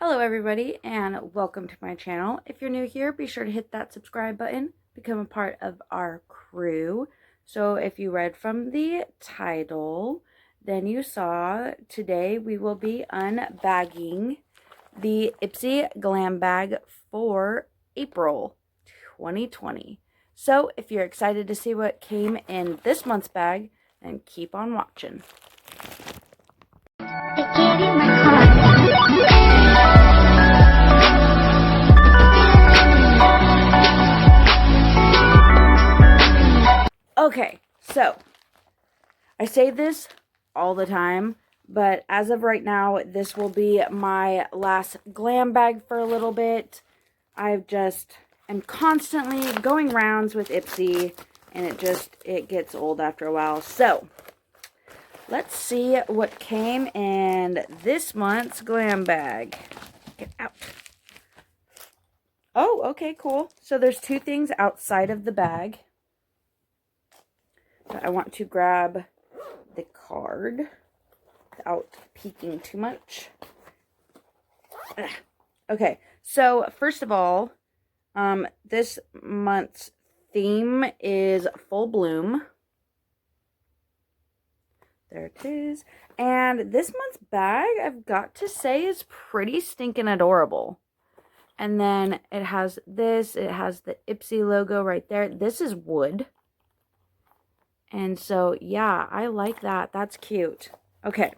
Hello everybody and welcome to my channel. If you're new here, be sure to hit that subscribe button, become a part of our crew. So if you read from the title, then you saw today we will be unbagging the Ipsy Glam Bag for April 2020. So if you're excited to see what came in this month's bag, then keep on watching. I gave you my heart. Okay, so I say this all the time, but as of right now, this will be my last glam bag for a little bit. I've just am constantly going rounds with Ipsy, and it gets old after a while. So let's see what came in this month's glam bag. Get out. Oh, okay, cool. So there's two things outside of the bag. I want to grab the card without peeking too much. Okay, so first of all, this month's theme is Full Bloom. There it is. And this month's bag, I've got to say, is pretty stinking adorable. And then it has this. It has the Ipsy logo right there. This is wood. And so, yeah, I like that. That's cute. Okay,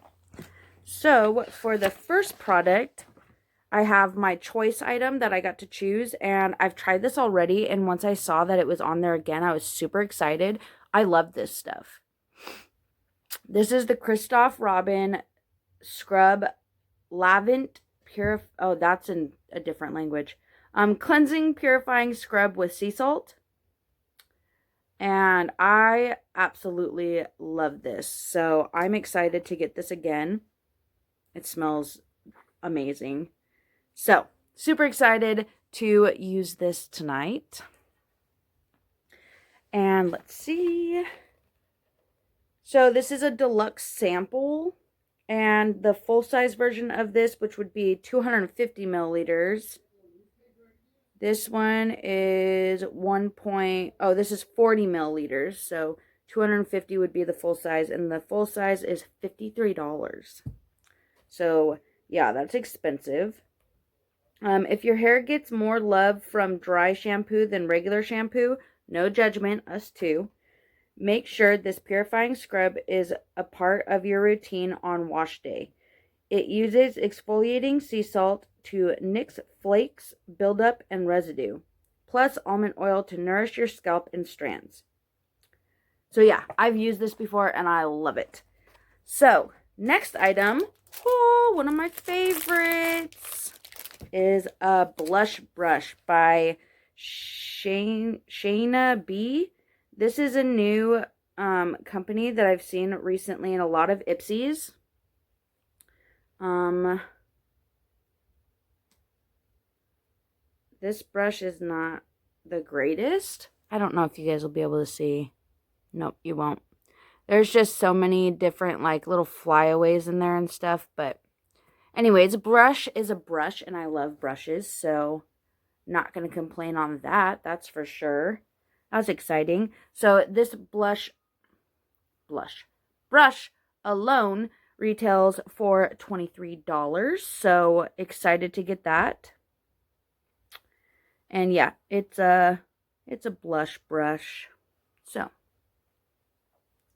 so for the first product, I have my choice item that I got to choose. And I've tried this already. And once I saw that it was on there again, I was super excited. I love this stuff. This is the Christoph Robin Scrub Lavent Pure. Oh, that's in a different language. Cleansing Purifying Scrub with Sea Salt. And I absolutely love this. So I'm excited to get this again. It smells amazing. So super excited to use this tonight. And let's see. So this is a deluxe sample. And the full-size version of this, which would be 250 milliliters. This one is this is 40 milliliters, so 250 would be the full size, and the full size is $53. So, yeah, that's expensive. If your hair gets more love from dry shampoo than regular shampoo, no judgment, us too. Make sure this purifying scrub is a part of your routine on wash day. It uses exfoliating sea salt to nix flakes, buildup, and residue, plus almond oil to nourish your scalp and strands. So yeah, I've used this before and I love it. So next item, one of my favorites, is a blush brush by Shayna B. This is a new company that I've seen recently in a lot of Ipsys. This brush is not the greatest. I don't know if you guys will be able to see. Nope, you won't. There's just so many different like little flyaways in there and stuff. But anyways, a brush is a brush and I love brushes. So not going to complain on that. That's for sure. That was exciting. So this brush alone retails for $23. So excited to get that. And yeah, it's a blush brush. So,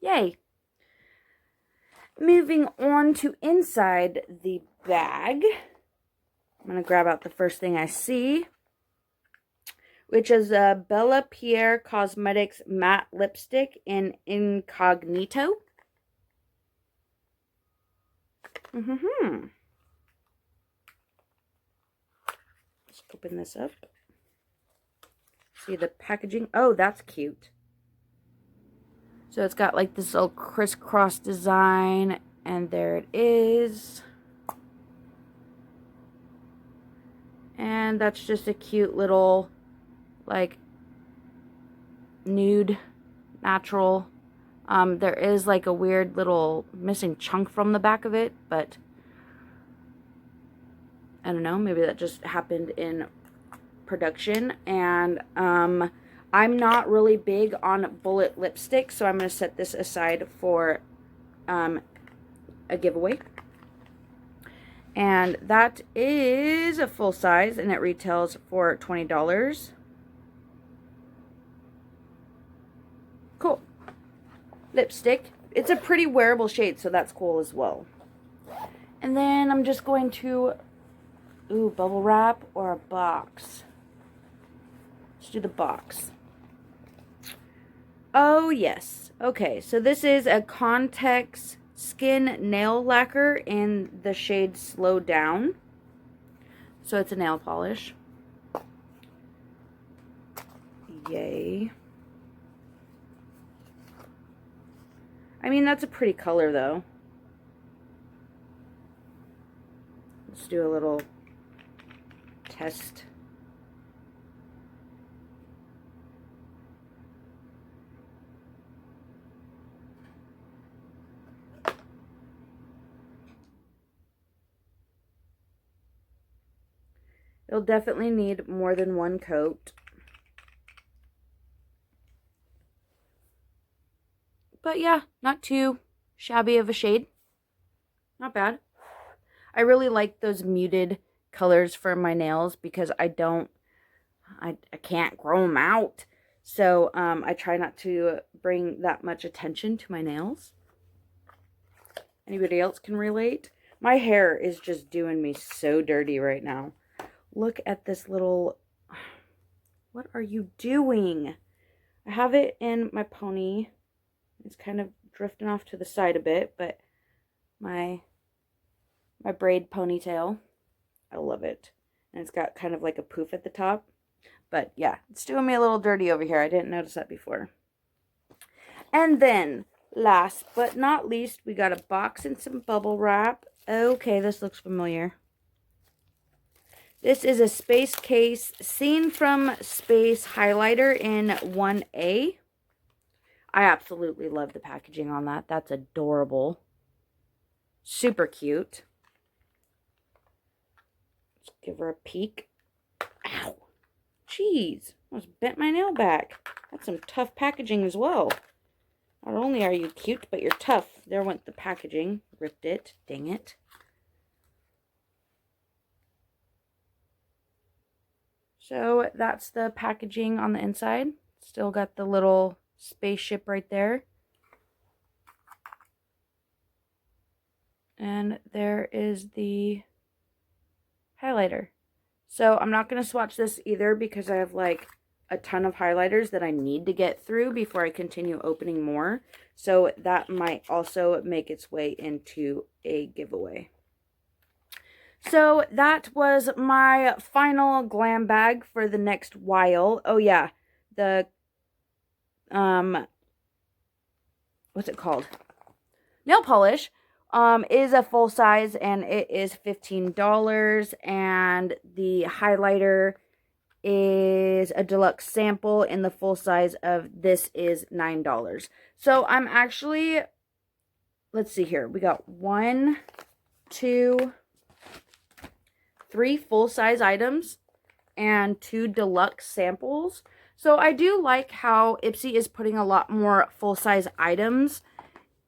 yay. Moving on to inside the bag. I'm going to grab out the first thing I see, which is a Bella Pierre Cosmetics Matte Lipstick in Incognito. Let's open this up. See the packaging. Oh, that's cute. So it's got like this little crisscross design, and there it is. And that's just a cute little like nude natural. There is like a weird little missing chunk from the back of it, but I don't know, maybe that just happened in production. And I'm not really big on bullet lipstick, so I'm going to set this aside for a giveaway. And that is a full size, and it retails for $20. Cool. Lipstick. It's a pretty wearable shade, so that's cool as well. And then I'm just going to, bubble wrap or a box. Let's do the box. Oh, yes. Okay, so this is a Context Skin Nail Lacquer in the shade Slow Down. So it's a nail polish. Yay. I mean, that's a pretty color, though. Let's do a little test. It'll definitely need more than one coat. But yeah, not too shabby of a shade. Not bad. I really like those muted colors for my nails because I can't grow them out. So I try not to bring that much attention to my nails. Anybody else can relate? My hair is just doing me so dirty right now. Look at this little... What are you doing? I have it in my pony. It's kind of drifting off to the side a bit, but my braid ponytail, I love it. And it's got kind of like a poof at the top. But yeah, it's doing me a little dirty over here. I didn't notice that before. And then, last but not least, we got a box and some bubble wrap. Okay, this looks familiar. This is a Space Case Scene from Space highlighter in 1A. I absolutely love the packaging on that. That's adorable. Super cute. Let's give her a peek. Ow. Jeez. Almost bent my nail back. That's some tough packaging as well. Not only are you cute, but you're tough. There went the packaging. Ripped it. Dang it. So that's the packaging on the inside. Still got the little spaceship right there. And there is the highlighter. So I'm not going to swatch this either because I have like a ton of highlighters that I need to get through before I continue opening more. So that might also make its way into a giveaway. So that was my final glam bag for the next while. Oh yeah, the what's it called? Nail polish is a full size and it is $15, and the highlighter is a deluxe sample in the full size of this is $9. So I'm actually, let's see here. We got 1, 2, 3 full-size items and 2 deluxe samples. So I do like how Ipsy is putting a lot more full-size items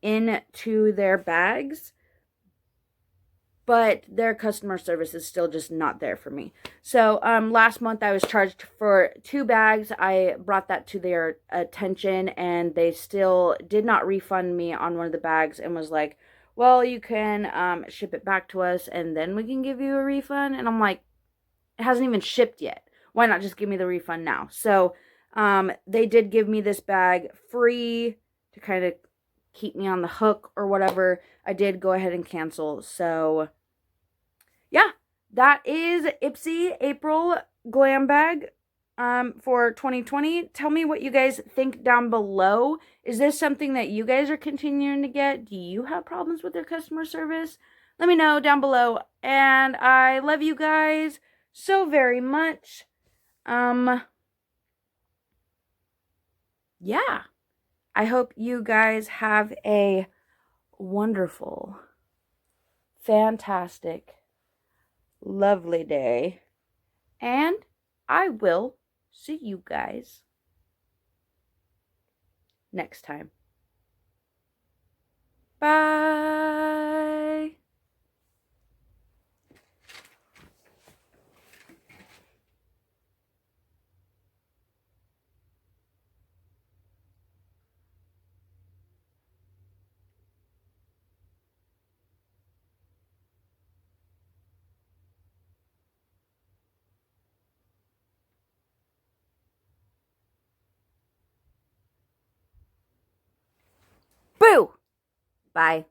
into their bags, but their customer service is still just not there for me. So last month I was charged for 2 bags. I brought that to their attention and they still did not refund me on one of the bags and was like, well, you can ship it back to us and then we can give you a refund. And I'm like, it hasn't even shipped yet. Why not just give me the refund now? So they did give me this bag free to kind of keep me on the hook or whatever. I did go ahead and cancel. So yeah, that is Ipsy April glam bag for 2020. Tell me what you guys think down below. Is this something that you guys are continuing to get? Do you have problems with their customer service? Let me know down below. And I love you guys so very much. Yeah. I hope you guys have a wonderful, fantastic, lovely day. And I will see you guys next time. Bye. Boo! Bye.